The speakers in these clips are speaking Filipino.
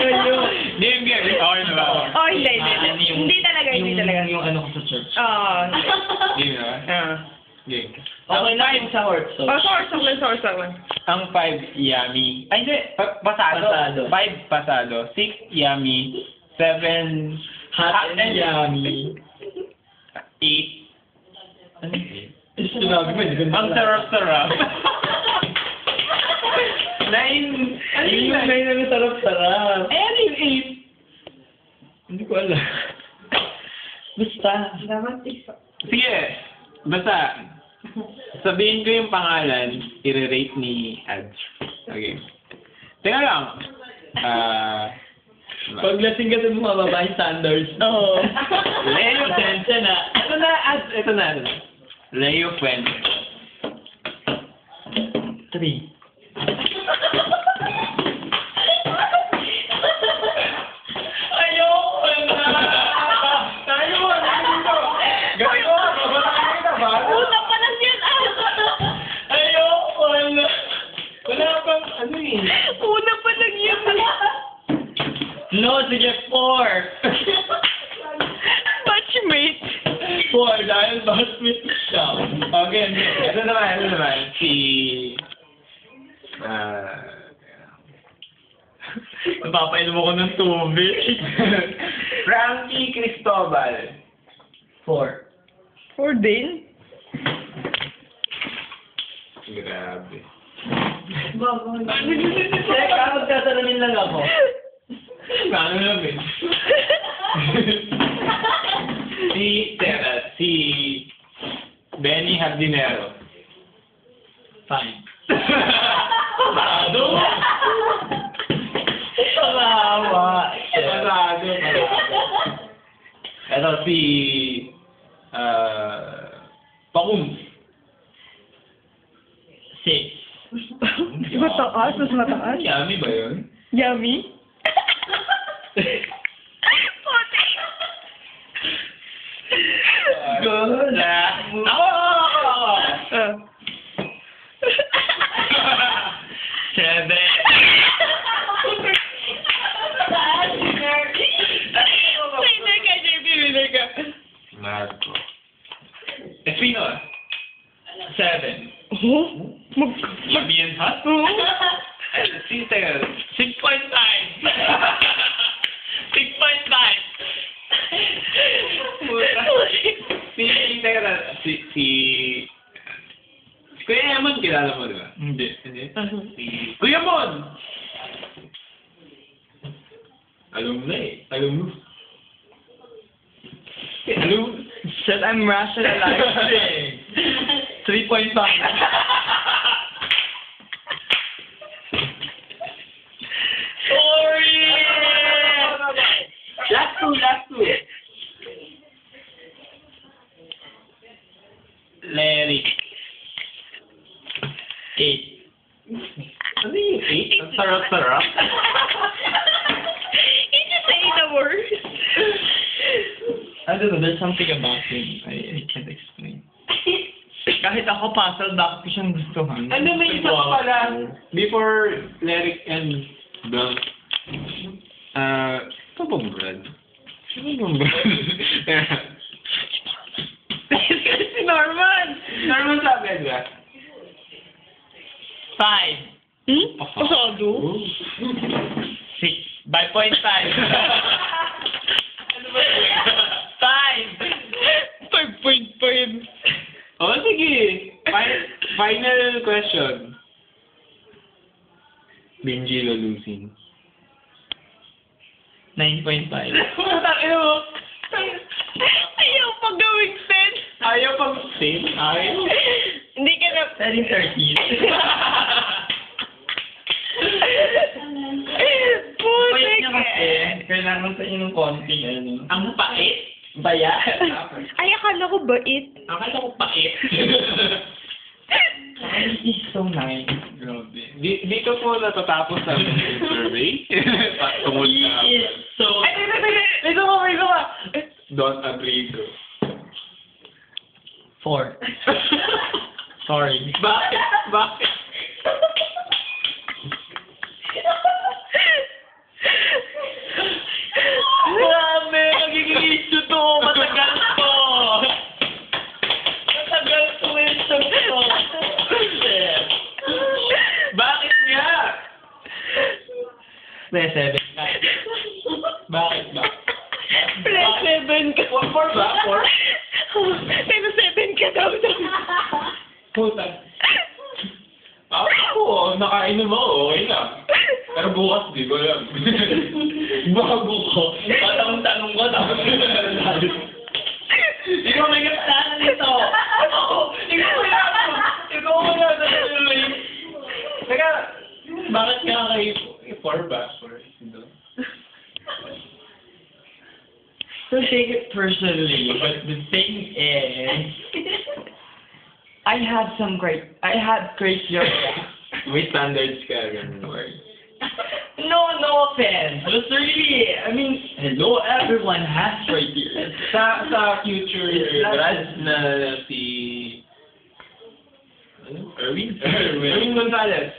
Game. Okay na ba? Oh, hindi. Hindi talaga. Yung ano ko sa church. Oo. Game na ba? Game. Okay lang yung sa horse. Oh, source lang. Ang 5, yummy. Ay, hindi. Pasado. 5, pasado. 6, yummy. 7, Hot and yummy. 8. Ano yun? Sinabi mo, hindi ko Ang sarap-sarap. 9. Ano yung 9 na sarap-sarap? Eh, ano yung 8? Hindi ko alam. Basta. Sige. Basta. Sabihin ko yung pangalan, i-rate ni Ads. Okay. Teka lang. Pag lasing ka sa mga babae standards. Oo. Leo Sensya na. Ito na, Ads. Ito na. Leo Fuentes. 3. Una pa lang yan, Ayoko na. Wala pang ano eh. Una pa lang yan. No, sige, 4. Batchmate. 4 dahil batchmate siya. Okay, ito naman. Si... Napapainom ako ng tubig. Frankie Cristobal. 4. 4 din? Grabe. Teka, magkasalamin lang ako. Ano namin? Si Benny Hardinero. 5. Pasado? Kawawa. Pasado. Ito si... Pakum. 6. Mataas, mas mataas. Yummy ba yun? Yummy? Puti. Good. Ako! Ah. 7. Winner ka, JP. Winner ka. Marco. Espino. 7. Oh? Yummy and hot? Oo. Si Tayo. 6.5. 6.5. Si Kuya Yamon, kilala mo, di ba? Hindi. Si Kuya Mon! Alumni. Said I'm rationalizing. 3.5. Sorry! Last two. Larry. 8. Ano yung 8? Ang sarap-sarap. You just say the words. I don't know, there's something about him. I can't explain. Kahit ako puzzle, bakit ko siyang gustuhan? Ano may isa pa pala? Before Lyric and Bell. Ito bang Brad? Sino bang Brad? Si Norman! Norman sabi, di ba? 5. Hmm? Pasado? 6. By 0.5. Ano ba yun? 5. 5.5. Oh, sige. Final question. Benji Lolusin. 9.5. Takin mo. Ayaw pang gawing sen. Ayaw pang save. Ayaw. Hindi ka na... Setting 13. Putik Pait niya kasi. eh. Kailangan sa inyo ng konting ano. Ang pait. Baya. Ay, akala ko bait. Akala ko pait. He's so nice. Grabe. Dito po natatapos ang survey. Tungkol He sa... is so... Ay, dito ka. Don't agree to. 4. Sorry. Bakit? 7 ka. Bakit ba? Plus 7 ka. 4 ba? 4? Pero 7 ka daw. Puta. Ako, nakainom ako, okay lang. Pero bukas, di ko alam. Bago ko. Tanong ko, tapos ikaw may kasalanan nito. Ikaw wala sa tuloy. Teka, bakit ka kay 4 ba? 4. Don't take it personally, but the thing is, I had great yoga. May standards ka, ganun. No offense. But really, I mean, hello, everyone has criteria. Sa future grads na si... Ano? Erwin? Erwin Gonzalez.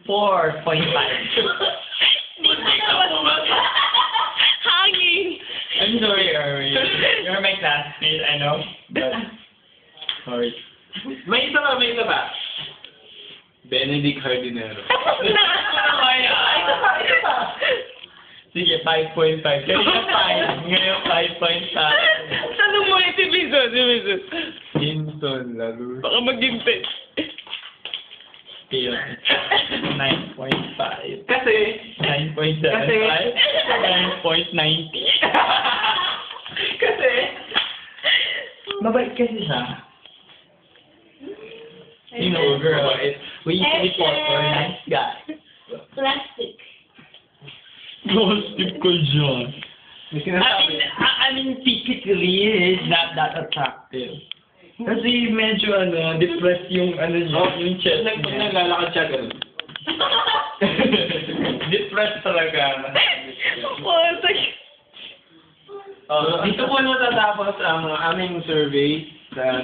4.5. Hanging. I'm sorry, Erwin. You're my classmate, I know. But, sorry. May isa pa. Benedict Hardinero. Tapos na. Sige, 5.5. Kanina 5. Ngayon 5.5. Tanong mo ulit si Bizo. Hinton Lalo. Baka maging 10. Still, 9.5. Kasi, 9.75. 9.90. kasi, Mabait kasi siya. You know, girl, we usually thought we're a nice guy. Plastic. Plastic ko dyan. may sinasabi. I mean, physically, he's not that attractive. Kasi medyo, depressed yung, niya, yung chest Pag niya. naglalakad siya, ganun. Depressed talaga. Oh, Dito po natatapos ang aming survey sa